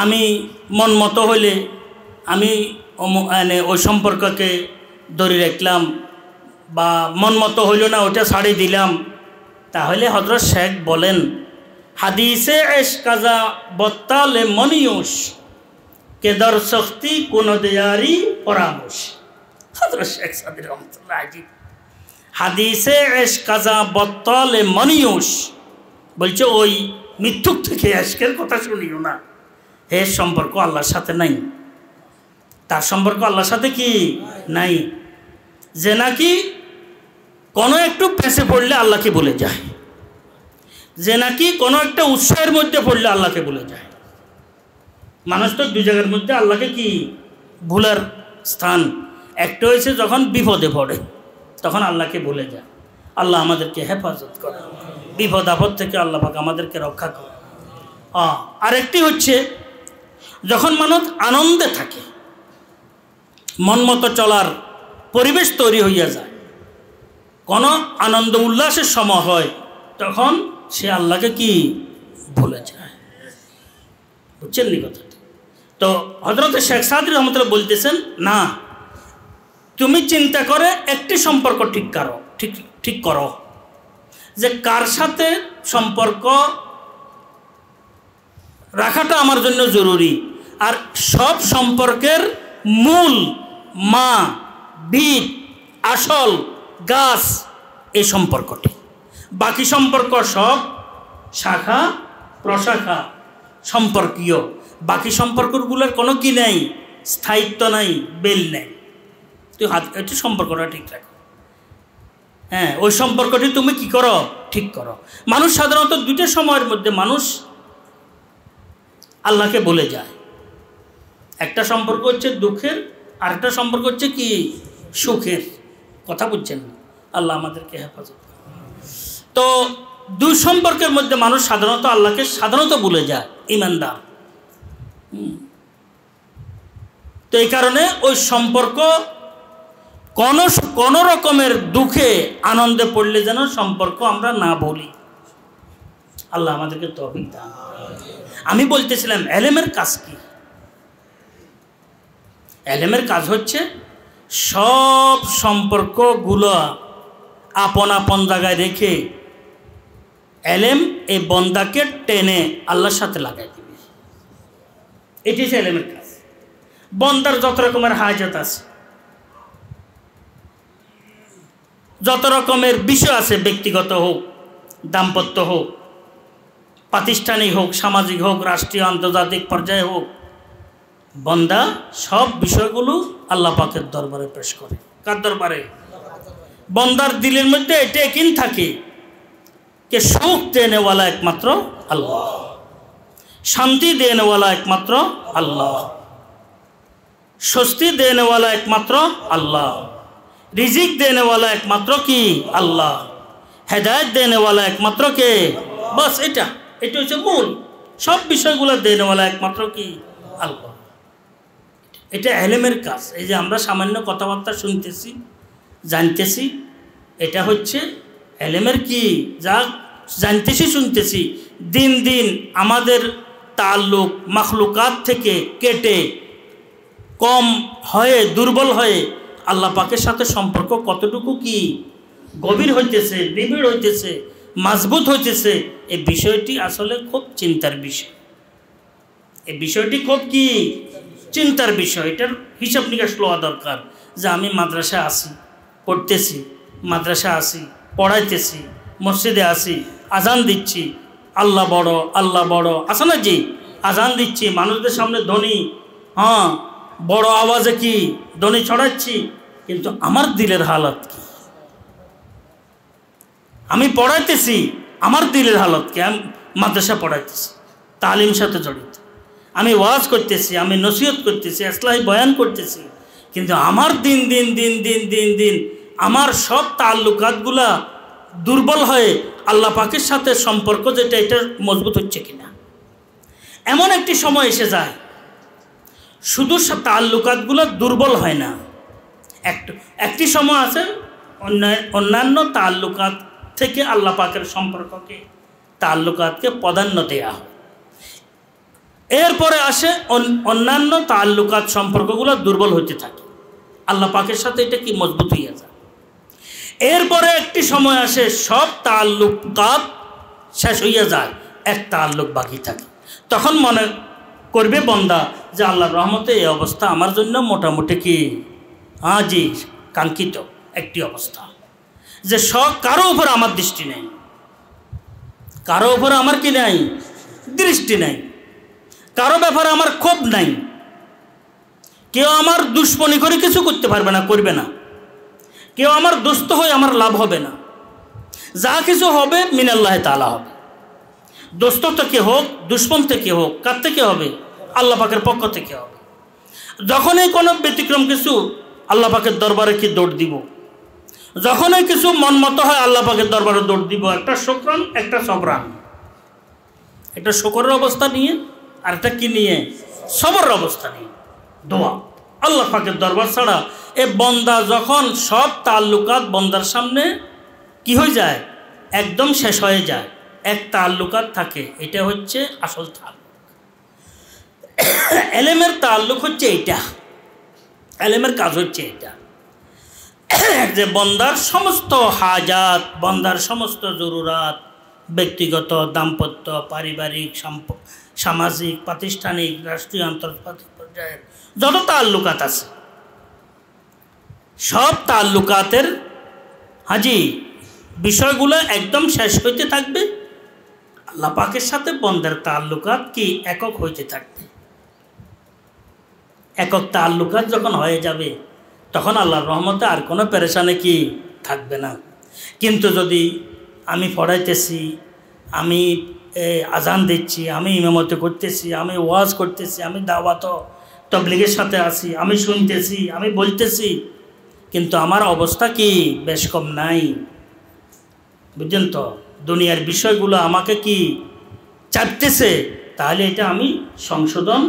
আমি মন মতো হইলে আমি ওই সম্পর্ককে ধরে রাখলাম, বা মন মতো হইল না ওটা ছাড়ি দিলাম। তাহলে হযরত শেখ বলেন, হাদিসে এশকাজা বত্তালে মনিয়ুস কেদার শক্তি কোন দেয়ারি পরামর্শ। হযরত শেখ সাদী রহমাতুল্লাহ আলাইহি হাদিসে এশ কাজা বত্তলে মনিউস বলছে ওই মিথ্যুক থেকে এশকের কথা শুনিও না। এর সম্পর্ক আল্লাহর সাথে নাই, তার সম্পর্ক আল্লাহর সাথে কি নাই। যে নাকি কোনো একটু পেছে পড়লে আল্লাহকে ভুলে যায়, যে নাকি কোনো একটা উৎসাহের মধ্যে পড়লে আল্লাহকে ভুলে যায়। মানুষ তো দুই জায়গার মধ্যে আল্লাহকে কি ভুলার স্থান, একটা হয়েছে যখন বিপদে পড়ে তখন আল্লাহকে ভুলে যায়। আল্লাহ আমাদেরকে হেফাজত করে, বিপদ আপদ থেকে আল্লাহ পাক আমাদেরকে রক্ষা করে। আরেকটি হচ্ছে যখন মানুষ আনন্দে থাকে, মন মতো চলার পরিবেশ তৈরি হইয়া যায়, কোনো আনন্দ উল্লাসের সময় হয়, তখন সে আল্লাহকে কি ভুলে যায়। বুঝছেন নি কথাটি? তো হযরত শেখ সাদী রহমাতুল্লাহ বলতেছেন, না, তুমি চিন্তা করে একটি সম্পর্ক ঠিক করো যে কার সাথে সম্পর্ক রাখাটা আমার জন্য জরুরি। আর সব সম্পর্কের মূল, মা, বীজ, আসল গাছ এই সম্পর্কটি। বাকি সম্পর্ক সব শাখা প্রশাখা সম্পর্কীয়। বাকি সম্পর্কগুলোর কোনো কি নেই, স্থায়িত্ব নাই, বেল নেই। তুই একটু সম্পর্কটা ঠিক রাখো। হ্যাঁ, ওই সম্পর্কটি তুমি কি করো, ঠিক করো। মানুষ সাধারণত দুইটা সময়ের মধ্যে মানুষ আল্লাহকে বলে যায়। একটা সম্পর্ক হচ্ছে দুঃখের, আর একটা সম্পর্ক হচ্ছে কি সুখের। কথা বুঝছেন না? আল্লাহ আমাদেরকে হেফাজত করে। তো দুই সম্পর্কের মধ্যে মানুষ সাধারণত আল্লাহকে ভুলে যায়, ইমানদার। তো এই কারণে ওই সম্পর্ক কোন রকমের দুঃখে আনন্দে পড়লে যেন সম্পর্ক আমরা না ভুলি। আল্লাহ আমাদেরকে তৌফিক দান। আমি বলতেছিলাম এলেমের কাজ কি? এলেমের কাজ হচ্ছে সব সম্পর্কগুলো আপন আপন জায়গায় রেখে এলেম এই বন্দাকে টেনে আল্লাহর সাথে লাগাই দিবে। এটি হচ্ছে এলেমের কাজ। বন্দার যত রকমের হাজত আছে, যত রকমের বিষয় আছে, ব্যক্তিগত হোক, দাম্পত্য হোক, প্রাতিষ্ঠানিক হোক, সামাজিক হোক, রাষ্ট্রীয় আন্তর্জাতিক পর্যায়ে হোক, বন্দা সব বিষয়গুলো আল্লাহ পাকের দরবারে পেশ করে। কার দরবারে? বন্দার দিলের মধ্যে এটা কিন থাকে कि सुख देने वाला एकमात्र अल्लाह, शांति देने वाला एकमात्र अल्लाह, स्वस्ति देने वाला एकमात्र अल्लाह, रिजिक देने वाला एकमात्र की अल्लाह, हेदायत देने वाला एकमात्र के, बस এটা হচ্ছে মূল। সব বিষয়গুলো দেনে वाला একমাত্র কি আল্লাহ। এটা ইলমের কাজ। এই যে আমরা সামান্য কথাবার্তা শুনতেছি, জানতেছি, এটা হচ্ছে ইলমের কি, যা জানতেছি শুনতেছি, দিন দিন আমাদের তাল্লুক মাখলুকাত থেকে কেটে কম হয়ে দুর্বল হয়ে আল্লাহ পাকের সাথে সম্পর্ক কতটুকু কি গভীর হইতেছে, নিবিড় হইতেছে, মজবুত হইতেছে, এই বিষয়টি আসলে খুব চিন্তার বিষয়। এই বিষয়টি খুব কি চিন্তার বিষয়। এটার হিসাব নিকাশ লওয়া দরকার যে আমি মাদ্রাসা আসি, পড়তেছি, মাদ্রাসা আসি, পড়াইতেছি, মসজিদে আসি, আজান দিচ্ছি, আল্লাহ বড়, আল্লাহ বড়, আসে না জি? আজান দিচ্ছি, মানুষদের সামনে ধ্বনি, হ্যাঁ বড় আওয়াজে কি ধ্বনি ছড়াচ্ছি, কিন্তু আমার দিলের হালত কি? আমি পড়াইতেছি, আমার দিলের হালত কি? আমি মাদ্রাসা পড়াইতেছি, তালিম সাথে জড়িত, আমি ওয়াজ করতেছি, আমি নসিহত করতেছি, ইসলাহি বয়ান করতেছি, কিন্তু আমার দিন দিন দিন দিন দিন দিন আমার সব তাল্লুকাতগুলা দুর্বল হয়ে আল্লাহ পাকের সাথে সম্পর্ক যেটা, এটা মজবুত হচ্ছে কিনা। এমন একটি সময় এসে যায় শুধু তাল্লুকাতগুলো দুর্বল হয় না, একটি সময় আছে অন্যান্য তাল্লুকাত থেকে আল্লাহ পাকের সম্পর্ককে, তাল্লুকাতকে প্রাধান্য দেয়া হয়। এরপরে আসে অন্যান্য তাল্লুকাত সম্পর্কগুলো দুর্বল হতে থাকে, আল্লাহ পাকের সাথে এটা কি মজবুত হইয়া যায়। এরপরে একটি সময় আসে সব তাল্লুকাত শেষ হইয়া যায়, এক তাল্লুক বাকি থাকে। তখন মনে করবে বন্দা যে আল্লাহর রহমতে এই অবস্থা আমার জন্য মোটামুটি কি, জি, কাঙ্ক্ষিত একটি অবস্থা যে কারো উপর আমার দৃষ্টি নেই, কারো উপর আমার কি নাই, দৃষ্টি নাই, কারো ব্যাপারে আমার ক্ষোভ নাই, কেউ আমার দুশ্মনী করে কিছু করতে পারবে না, করবে না, কেউ আমার দোস্ত হয়ে আমার লাভ হবে না, যা কিছু হবে মিনাল্লাহ তাআলা হবে। দোস্ত থেকে হোক, দুশ্মন থেকে হোক, কার থেকে হবে? আল্লাহ পাকের পক্ষ থেকে হবে। যখনই কোনো ব্যতিক্রম কিছু আল্লাহ পাকের দরবারে কি দৌড় দিব, যখনই কিছু মন মতো হয় আল্লাহ পাকের দরবারে দৌড় দিব, একটা শুকরান একটা সবরান, একটা শুকরের অবস্থা নিয়ে আর একটা কি নিয়ে, সবরের অবস্থা নিয়ে দোয়া। আল্লাহ পাকের দরবার ছাড়া এ বন্দা যখন সব তাল্লুকাত বন্দার সামনে কি হয়ে যায়, একদম শেষ হয়ে যায়, এক তাল্লুকাত থাকে, এটা হচ্ছে আসল তাল্লুক। এলেমের তাল্লুক হচ্ছে এইটা, এলেমের কাজ হচ্ছে এটা যে বন্দার সমস্ত হাজাত, বন্দার সমস্ত জরুরাত, ব্যক্তিগত, দাম্পত্য, পারিবারিক, সামাজিক, প্রাতিষ্ঠানিক, রাষ্ট্রীয়, আন্তর্জাতিক পর্যায়ের যত তাল্লুকাত আছে, সব তাল্লুকাতের বিষয়গুলো একদম শেষ হইতে থাকবে। আল্লাহ পাকের সাথে বন্দার তাল্লুকাত কি একক হইতে থাকবে। একক তাল্লুকাত যখন হয়ে যাবে তখন আল্লাহর রহমতে আর কোনো পেরেশানি কি থাকবে না। কিন্তু যদি আমি পড়াইতেছি, আমি আজান দিচ্ছি, আমি ইমামতি করতেছি, আমি ওয়াজ করতেছি, আমি দাওয়াত তবলিগের সাথে আছি, আমি শুনতেছি, আমি বলতেছি, কিন্তু আমার অবস্থা কি বেশ কম নাই, বুঝছেন তো? দুনিয়ার বিষয়গুলো আমাকে কি চাপতেছে, তাহলে এটা আমি সংশোধন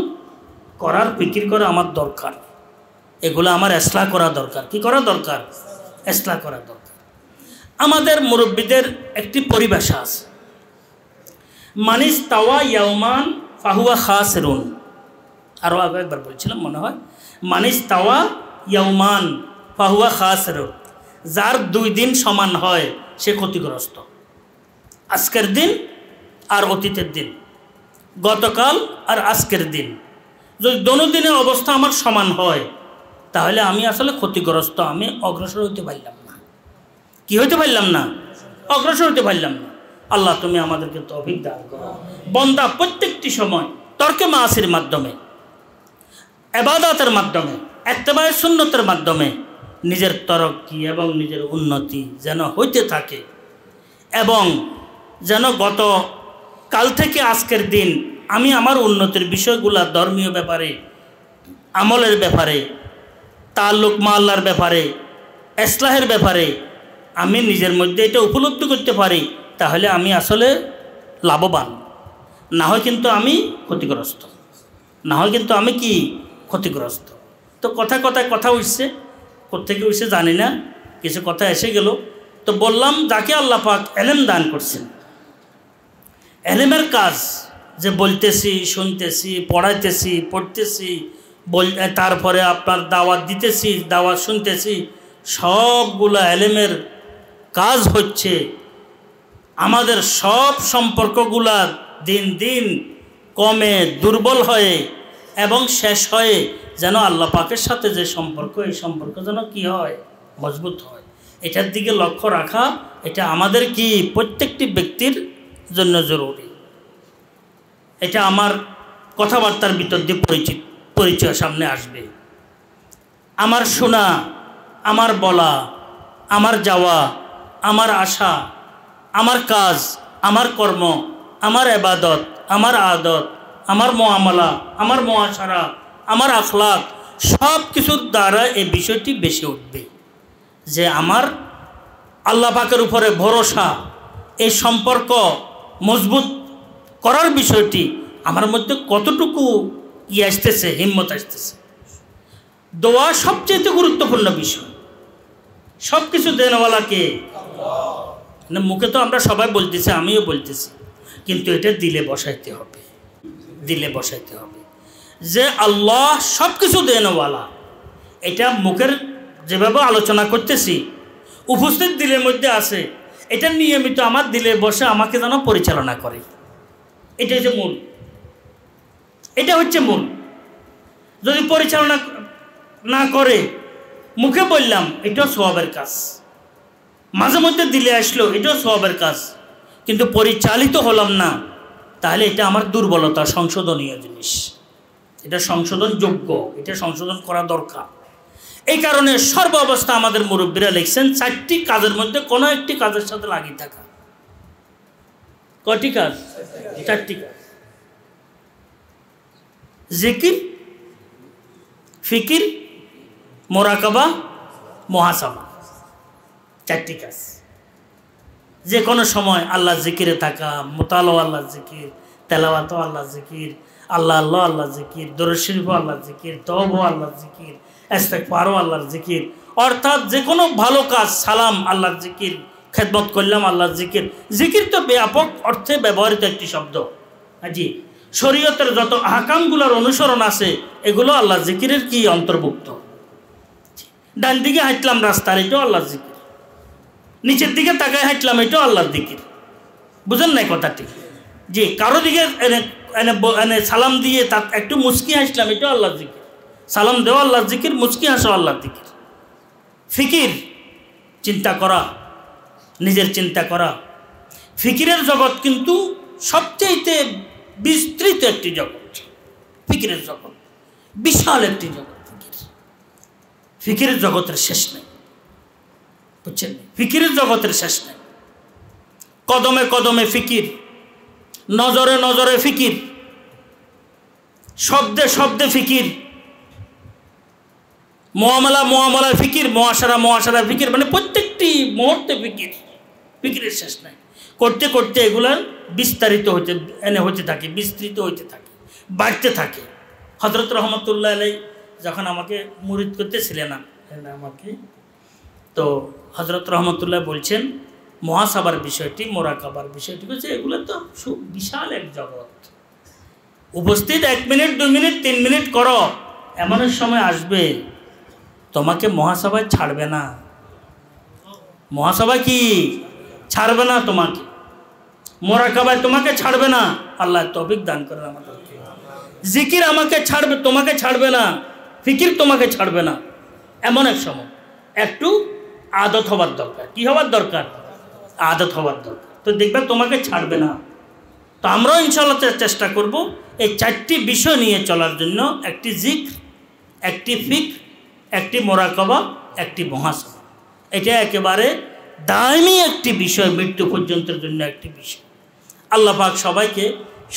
করার ফিকির করা আমার দরকার। এগুলো আমার ইসলাহ করা দরকার। কি করা দরকার? ইসলাহ করা দরকার। আমাদের মুরব্বীদের একটি পরিভাষা আছে, মানিস তাওয়া ইয়াউমান ফাহুয়া খাসিরুন। আরও আগে একবার বলছিলাম মনে হয়, মানিস তাওয়া ইয়াউমান ফাহুয়া খাসিরুন, যার 2 দিন সমান হয় সে ক্ষতিগ্রস্ত। আজকের দিন আর অতীতের দিন, গতকাল আর আজকের দিন, যদি দোনো দিনের অবস্থা আমার সমান হয় তাহলে আমি আসলে ক্ষতিগ্রস্ত, আমি অগ্রসর হইতে পারলাম না। কি হইতে পারলাম না? অগ্রসর হইতে পারলাম না। আল্লাহ তুমি আমাদেরকে তৌফিক দান করো। বন্দা প্রত্যেকটি সময় তর্কে মাসির মাধ্যমে, ইবাদতের মাধ্যমে, ইত্তেবায়ে সুন্নতের মাধ্যমে নিজের তরক্কি এবং নিজের উন্নতি যেন হইতে থাকে, এবং যেন গত কাল থেকে আজকের দিন আমি আমার উন্নতির বিষয়গুলা, ধর্মীয় ব্যাপারে, আমলের ব্যাপারে, তাল্লুক মাল্লার ব্যাপারে, ইসলাহের ব্যাপারে আমি নিজের মধ্যে এটা উপলব্ধি করতে পারি, তাহলে আমি আসলে লাভবান। না হয় কিন্তু আমি ক্ষতিগ্রস্ত, না হয় কিন্তু আমি কি ক্ষতিগ্রস্ত। তো কথায় কথা উঠছে, কোত্থেকে উঠছে জানি না, কিছু কথা এসে গেল। তো বললাম, যাকে আল্লাহ পাক এলেম দান করছেন, এলেমের কাজ যে বলতেছি, শুনতেছি, পড়াইতেছি, পড়তেছি, তারপরে আপনার দাওয়াত দিতেছি, দাওয়াত শুনতেছি, সবগুলা এলেমের কাজ হচ্ছে আমাদের সব সম্পর্কগুলা দিন দিন কমে, দুর্বল হয়ে এবং শেষ হয়ে যেন আল্লাহ পাকের সাথে যে সম্পর্ক, এই সম্পর্ক যেন কি হয়, মজবুত হয়। এটার দিকে লক্ষ্য রাখা, এটা আমাদের কি প্রত্যেকটি ব্যক্তির জন্য জরুরি। এটা আমার কথাবার্তার ভিতর দিয়ে পরিচয় সামনে আসবে। আমার শোনা, আমার বলা, আমার যাওয়া, আমার আশা, আমার কাজ, আমার কর্ম, আমার ইবাদত, আমার আদত, আমার মুআমালা, আমার মুআশারা, আমার আখলাক, সব কিছুর দ্বারা এই বিষয়টি বেশি উঠবে যে আমার আল্লাহ পাকের উপরে ভরসা, এই সম্পর্ক মজবুত করার বিষয়টি আমার মধ্যে কতটুকু কি আসতেছে, হিম্মত আসতেছে। দোয়া সবচেয়ে গুরুত্বপূর্ণ বিষয়। সব কিছু দেনওয়ালাকে, মানে মুখে তো আমরা সবাই বলতেছি, আমিও বলতেছি, কিন্তু এটা দিলে বসাইতে হবে, দিলে বসাইতে হবে যে আল্লাহ সব কিছু দেনওয়ালা। এটা মুখের যেভাবে আলোচনা করতেছি, উপস্থিত দিলের মধ্যে আছে, এটা নিয়মিত আমার দিলে বসে আমাকে যেন পরিচালনা করে। এটা হচ্ছে মূল, এটা হচ্ছে মূল। যদি পরিচালনা না করে মুখে বললাম, এটাও সওয়াবের কাজ। মাঝে মধ্যে দিলে আসলো, এটাও সওয়াবের কাজ। কিন্তু পরিচালিত হলাম না, তাহলে এটা আমার দুর্বলতা, সংশোধনীয় জিনিস। এটা সংশোধনযোগ্য, এটা সংশোধন করা দরকার। এই কারণে সর্ব অবস্থা আমাদের মুরব্বীরা লিখছেন 4টি কাজের মধ্যে কোনো একটি কাজের সাথে লাগিয়ে থাকা। কয়টি কাজ? 4টি কাজ। জিকির, ফিকির, মোরাকাবা, মুহাসাবা, 4টি কাজ। যে কোনো সময় আল্লাহ জিকিরে থাকা, মুতালাওয়া আল্লাহ জিকির, তেলাওয়াত আল্লাহ জিকির, আল্লাহ আল্লাহ আল্লাহ জিকির, দরুদ শরীফ আল্লাহ জিকির, তওবা আল্লাহ জিকির, ইস্তিগফার আল্লাহর জিকির। অর্থাৎ যে কোনো ভালো কাজ, সালাম আল্লাহর জিকির, খেদমত করলাম আল্লাহর জিকির। জিকির তো ব্যাপক অর্থে ব্যবহৃত একটি শব্দ। জি, শরীয়তের যত আহকামগুলোর অনুসরণ আছে এগুলো আল্লাহ জিকিরের কি অন্তর্ভুক্ত। ডান দিকে হাঁটলাম রাস্তার, এটাও আল্লাহর জিকির। নিচের দিকে তাকায় হাঁটলাম, এটাও আল্লাহর জিকির। বুঝেন নাই কথাটি? জি, কারো দিকে এনে সালাম দিয়ে তার একটু মুচকি হাসলাম, এটাও আল্লাহর জিকির। সালাম দেওয়া আল্লাহর জিকির, মুচকি হাসো আল্লাহর জিকির। ফিকির, চিন্তা করা, নিজের চিন্তা করা। ফিকিরের জগৎ কিন্তু সবচেয়ে বিস্তৃত একটি জগৎ। ফিকিরের জগৎ বিশাল একটি জগৎ। ফিকিরের জগতের শেষ নেই, বুঝছেন? ফিকিরের জগতের শেষ নেই। কদমে কদমে ফিকির, নজরে নজরে ফিকির, শব্দে শব্দে ফিকির, মুআমালা মুআমালায় ফিকির, মুআশারা মুআশারায় ফিকির। মানে প্রত্যেকটি মুহূর্তে ফিকির, ফিকিরের শেষ নাই। করতে করতে এগুলার বিস্তারিত হতে থাকে, বিস্তৃত হইতে থাকে, বাড়তে থাকে। হযরত রহমতুল্লাহ আলাইহি যখন আমাকে মুরিদ করতেছিলেন আমাকে, তো হযরত রহমতুল্লাহ বলছেন মুহাসাবার বিষয়টি, মোরাকাবার বিষয়টি হচ্ছে এগুলো তো বিশাল এক জগৎ। উপস্থিত 1 মিনিট 2 মিনিট 3 মিনিট করো, এমন সময় আসবে তোমাকে মুহাসাবায় ছাড়বে না। মুহাসাবা কি ছাড়বে না তোমাকে, মোরাকাবায় তোমাকে ছাড়বে না। আল্লাহ তৌফিক দান করেন আমাদেরকে। জিকির আমাকে ছাড়বে, তোমাকে ছাড়বে না। ফিকির তোমাকে ছাড়বে না। এমন এক সময় একটু আদত হবার দরকার। কি হবার দরকার? আদত হবার দরকার। তো দেখবে তোমাকে ছাড়বে না। তো আমরাও ইনশাআল্লাহ চেষ্টা করব এই 4টি বিষয় নিয়ে চলার জন্য। একটি জিক্র, একটি ফিকর, একটি মোরাকাবা, একটি মুহাসাবা। এটা একেবারে দায়মি একটি বিষয়, মৃত্যু পর্যন্তের জন্য একটি বিষয়। আল্লাহ পাক সবাইকে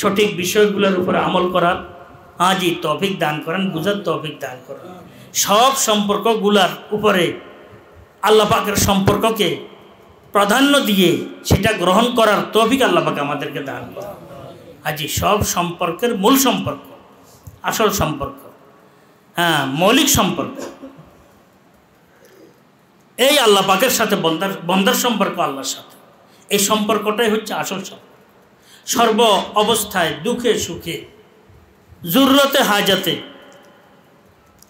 সঠিক বিষয়গুলোর উপরে আমল করার জি তৌফিক দান করেন, বুঝার তৌফিক দান করেন। সব সম্পর্কগুলোর উপরে আল্লাহ পাকের সম্পর্ককে প্রাধান্য দিয়ে সেটা গ্রহণ করার তৌফিক আল্লাহ পাক আমাদেরকে দান করেন। জি, সব সম্পর্কের মূল সম্পর্ক, আসল সম্পর্ক, মৌলিক সম্পর্ক এই আল্লাহ পাকের সাথে বন্দার সম্পর্ক আল্লাহর সাথে। এই সম্পর্কটাই হচ্ছে আসল সম্পর্ক। সর্ব অবস্থায়, দুঃখে সুখে, জরুরতে হাজাতে,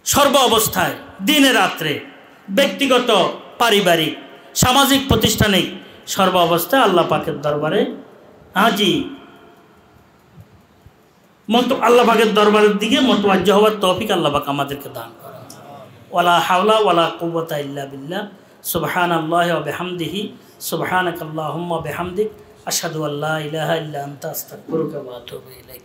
সর্ব অবস্থায়, দিনে রাত্রে, ব্যক্তিগত পারিবারিক সামাজিক প্রতিষ্ঠানিক সর্ব অবস্থায় আল্লাহ পাকের দরবারে আল্লাহ পাকের দরবারের দিকে মুতওয়াজ্জিহ হওয়ার তৌফিক আল্লাহ পাক আমাদেরকে দান করেন। ওয়ালা হাওলা ওয়ালা কুওয়াতা ইল্লা বিল্লাহ। সুবহানাল্লাহি ওয়া বিহামদিহি, সুবহানাকাল্লাহুম্মা বিহামদিক, আশহাদু আল্লা ইলাহা ইল্লা আনতা, আস্তাগফিরুকা ওয়া আতুবু ইলাইক।